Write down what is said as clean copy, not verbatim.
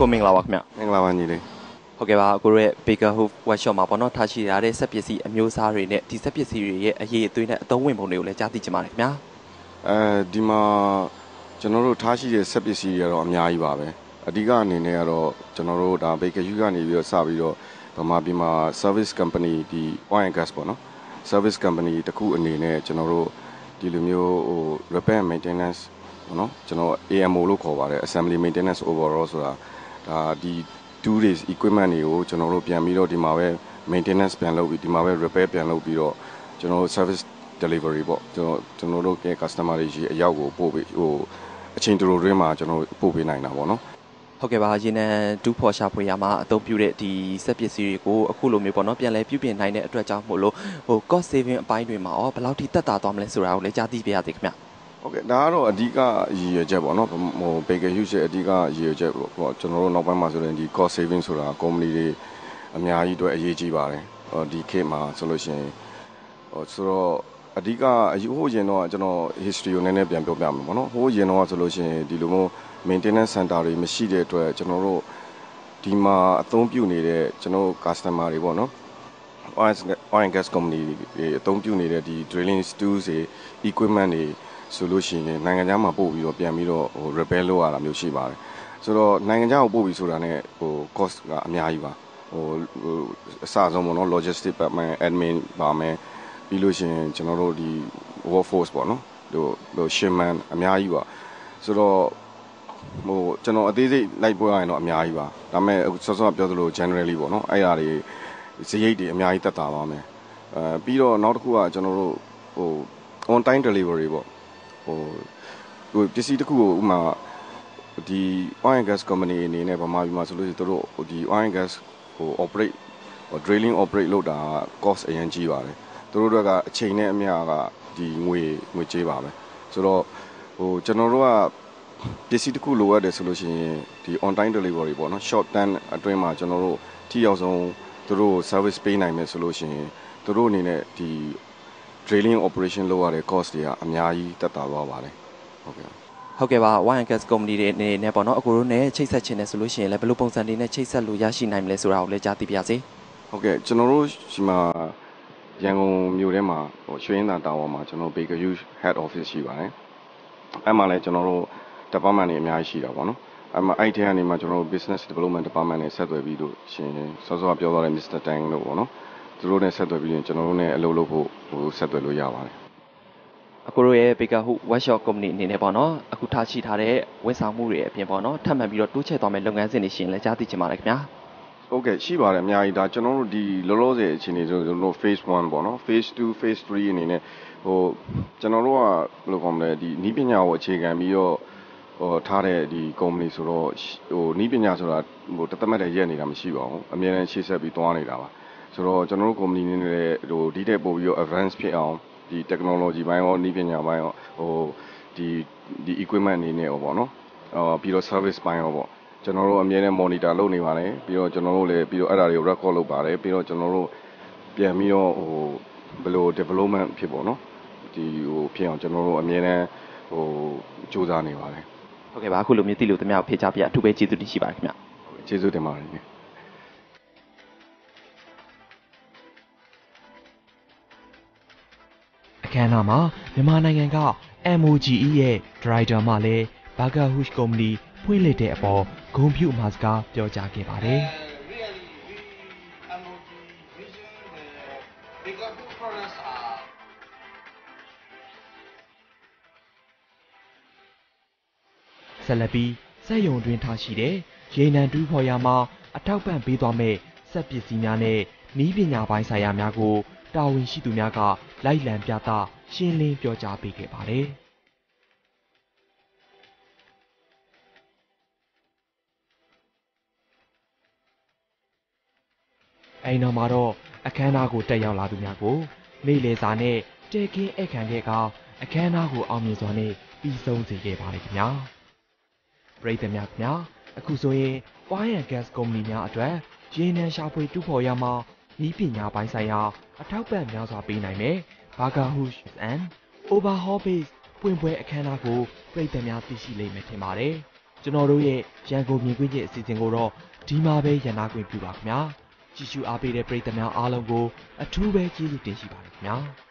ကိုမင်္ဂလာပါခင်ဗျမင်္ဂလာပါညီလေးဟုတ်ကဲ့ပါကိုရဲ့ Baker Hoop Workshop မှာပေါ့နော်ထားရှိရတဲ့စက်ပစ္စည်းအမျိုးအစားတွေနဲ့ဒီစက်ပစ္စည်းတွေရဲ့အရေးအသွေးနဲ့အသုံးဝင်ပုံတွေကိုလည်းကြားသိချင်ပါတယ်ခင်ဗျာဒီမှာကျွန်တော်တို့ထားရှိတဲ့စက်ပစ္စည်းတွေကတော့အများကြီးပါပဲအဓိကအနေနဲ့ကတော့ကျွန်တော်တို့ဒါ Baker Hoop ကနေပြီးတော့စပြီးတော့ဗမာပြည်မှာ service company ဒီ oil and gas ပေါ့နော် service company တခုအနေနဲ့ကျွန်တော်တို့ဒီလိုမျိုးrepair and maintenance ပေါ့နော်ကျွန်တော် AMO လို့ခေါ်ပါတယ် assembly maintenance overall ဆိုတာဒါဒီ 2 days equipment တွေကိုကျွန်တော်တို့ပြန်ပြီးတော့ဒီမှာပဲ maintenance ပြန်လုပ်ပြီးဒီမှာပဲ repair ပြန်လုပ်ပြီးတော့ကျွန်တော်တို့ service delivery ပေါ့ကျွန်တော်တို့က customer တွေကြီးအရောက်ကိုပို့ပြီးအချိန်တိုတွင်းမှာကျွန်တော်ပို့ပေးနိုင်တာပေါ့နော်ဟုတ်ကဲ့ပါရေနံဒူးဖော်ရှာဖွေရမှာအသုံးပြုတဲ့ဒီစက်ပစ္စည်းတွေကိုအခုလိုမျိုးပေါ့နော်ပြန်လဲပြုပြင်နိုင်တဲ့အတွက်ကြောင့်မို့လို့cost saving အပိုင်းတွေမှာရောဘယ်လောက်ထိတက်တာသွားမလဲဆိုတာကိုလည်းကြားသိပြရသေးခင်ဗျဟုတ်ကဲ့ဒါကတော့အဓိကရည်ရွယ်ချက်ပေါ့နော်Baker Hughes ရဲ့အဓိကရည်ရွယ်ချက်ပေါ့ကျွန်တော်တို့နောက်ပိုင်းမှာဆိုရင်ဒီ cost saving ဆိုတာ company တွေအများကြီးအတွက်အရေးကြီးပါတယ်ဒီခေတ်မှာဆိုလို့ရှိရင်ဆိုတော့အဓိကအယူဟိုရင်တော့ကျွန်တော် history ကိုနည်းနည်းပြန်ပြောပြမယ်ပေါ့နော်ဟိုရင်တော့ဆိုလို့ရှိရင်ဒီလိုမျိုး maintenance center တွေမရှိတဲ့အတွက်ကျွန်တော်တို့ဒီမှာအသုံးပြုနေတဲ့ကျွန်တော် customer တွေပေါ့နော် oil and gas company တွေအသုံးပြုနေတဲ့ဒီ drilling tools တွေ equipment တွေဆိုလို့ရှိရင်နိုင်ငံခြားမှာပို့ပြီးတော့ပြန်ပြီးတော့repair လုပ်ရတာမျိုးရှိပါတယ်ဆိုတော့နိုင်ငံခြားကိုပို့ပြီးဆိုတာနဲ့cost ကအများကြီးပါအစဆုံးပေါ့နော် logistic ပါမယ် admin ပါမယ်ပြီးလို့ရှိရင်ကျွန်တော်တို့ဒီ workforce ပေါ့နော်ဟို shipment အများကြီးပါဆိုတော့ကျွန်တော်အသေးစိတ်လိုက်ပြောရရင်တော့အများကြီးပါဒါပေမဲ့စောစောပြောသလို generally ပေါ့နော်အဲ့ဓာတွေစရိတ်တွေအများကြီးတက်တာပါမယ်ပြီးတော့နောက်တစ်ခုကကျွန်တော်တို့on time delivery ပေါ့ပစ္စည်းတစ်ခုကိုဥမာဒီ oil and gas company အနေနဲ့ဗမာပြည်မှာဆိုလို့ရှိရင်တို့ဒီ oil and gas operate drilling operate လုပ်တာ cost အရင်ကြီးပါတယ်တို့တို့ကအချိန်နဲ့အမျှကဒီငွေကြေးပါပဲဆိုတော့ကျွန်တော်တို့ကပစ္စည်းတစ်ခုလိုရတယ်ဆိုလို့ရှိရင်ဒီ on time delivery ပေါ့နော် short term အတွင်းမှာကျွန်တော်တို့ထိရောက်ဆုံးတို့ service ပေးနိုင်မယ်ဆိုလို့ရှိရင်တို့အနေနဲ့ဒီ drilling operation လုပ်ရတဲ့ cost တွေကအများကြီးတက်တာသွားပါတယ်ဟုတ်ကဲ့ဟုတ်ကဲ့ပါ oil and gas company တွေအနေနဲ့ပေါ့နော်အကိုတို့နဲ့ချိတ်ဆက်ခြင်းနဲ့ဆိုလို့ရှိရင်လည်းဘယ်လိုပုံစံတွေနဲ့ချိတ်ဆက်လို့ရရှိနိုင်မလဲဆိုတာကိုလည်းကြားသိပါရစေဟုတ်ကဲ့ကျွန်တော်တို့ဒီမှာရန်ကုန်မြို့ထဲမှာရွှေရင်းသာတာဝါမှာကျွန်တော် Baker Hughes head office ရှိပါတယ်အဲ့မှာလည်းကျွန်တော်တို့ department တွေအများကြီးရှိတာပေါ့နော်အဲ့ထဲကနေမှကျွန်တော်တို့ business development department နဲ့ဆက်သွယ်ပြီးလို့ရှင်စောစောပြောသွားတဲ့ Mr. Tang တို့ပေါ့နော်သူတို့နဲ့ဆက်သွယ်ပြီးရင်ကျွန်တော်တို့နဲ့အလုပ်လုပ်ဖို့ဆက်သွယ်လို့ရပါတယ်အခုတို့ရဲ့ Baker Hoop Workshop Company အနေနဲ့ပေါ့နော်အခုထားရှိထားတဲ့ဝန်ဆောင်မှုတွေအပြင်ပေါ့နော်ထပ်မံပြီးတော့တိုးချဲ့သွားမယ့်လုပ်ငန်းစဉ်တွေရှင်လည်းကြားသိချင်ပါတယ်ခင်ဗျာဟုတ်ကဲ့ရှိပါတယ်အများကြီးဒါကျွန်တော်တို့ဒီလောလောဆယ်အခြေအနေဆိုကျွန်တော်တို့ phase 1ပေါ့နော် phase 2 phase 3အနေနဲ့ကျွန်တော်တို့ကဘယ်လိုခေါ်မလဲဒီနီးပညာကိုအခြေခံပြီးတော့ထားတဲ့ဒီ company ဆိုတော့နီးပညာဆိုတာတသက်မဲ့တည်းရက်နေတာမရှိပါဘူးအများနဲ့ရှေ့ဆက်ပြီးသွားနေတာပါဆိုတော့ကျွန်တော်တို့ company အနေနဲ့ဒီတဲ့ပို့ပြီးတော့ advance ဖြစ်အောင်ဒီ technology ဘိုင်းရောနီးပညာဘိုင်းရောဒီ equipment အနေနဲ့ရောပေါ့နော်ပြီးတော့ service ဘိုင်းရောပေါ့ကျွန်တော်တို့အမြဲတမ်း monitor လုပ်နေပါတယ်ပြီးတော့ကျွန်တော်တို့လည်းပြီးတော့အဲ့ဒါတွေကို record လုပ်ပါတယ်ပြီးတော့ကျွန်တော်တို့ပြန်ပြီးတော့ဘယ်လို development ဖြစ်ပေါ့နော်ဒီဖြစ်အောင်ကျွန်တော်တို့အမြဲတမ်းစူးစမ်းနေပါတယ်ဟုတ်ကဲ့ပါအခုလိုမျိုးသိလို့တမန်ကိုဖြေချပြအထူးပဲကျေးဇူးတင်ရှိပါတယ်ခင်ဗျကျေးဇူးတင်ပါတယ်အခမ်းအနားမှာမြန်မာနိုင်ငံက MOGE ရဲ့ Director မှလည်း Baker Hughes Company ဖွင့်လှစ်တဲ့အပေါ်ဂုဏ်ပြုအမှာစကားပြောကြားခဲ့ပါတယ်ဆက်လက်ပြီးစက်ရုံတွင်ထားရှိတဲ့ရေနံတူးဖော်ရာမှာအထောက်ပံ့ပေးသွားမဲ့စက်ပစ္စည်းများနဲ့နည်းပညာပိုင်းဆိုင်ရာများကိုတာဝန်ရှိသူများကလိုက်လံပြသရှင်းလင်းပြောကြားပေးခဲ့ပါတယ်။အဲဒီနောက်မှာတော့အခမ်းအနားကိုတက်ရောက်လာသူများကိုနေ့လယ်စာနဲ့တဲကင်းဧည့်ခံခဲ့ကအခမ်းအနားကိုအောင်မြင်စွာနဲ့ပြီးဆုံးစေခဲ့ပါတယ်ခင်ဗျာ။ပရိသတ်များခင်ဗျာအခုဆိုရင် Oil and Gas Company များအတွက်ရေနံရှာဖွေတူးဖော်ရာမှာနည်းပညာပိုင်းဆိုင်ရာအထောက်ပံ့များစွာပေးနိုင်မယ် Baker Hughes and Overhaul Base ပွင့်ပွဲအခမ်းအနားကိုပရိသတ်များသိရှိလိမ့်မယ်ထင်ပါတယ်။ ကျွန်တော်တို့ရဲ့ရန်ကုန်မြင်ကွင်းချင်းအစီအစဉ်ကိုတော့ဒီမှာပဲရန်နာခွင့်ပြုပါခင်ဗျာကြည့်ရှုအားပေးတဲ့ပရိသတ်များအားလုံးကိုအထူးပဲကျေးဇူးတင်ရှိပါတယ်ခင်ဗျာ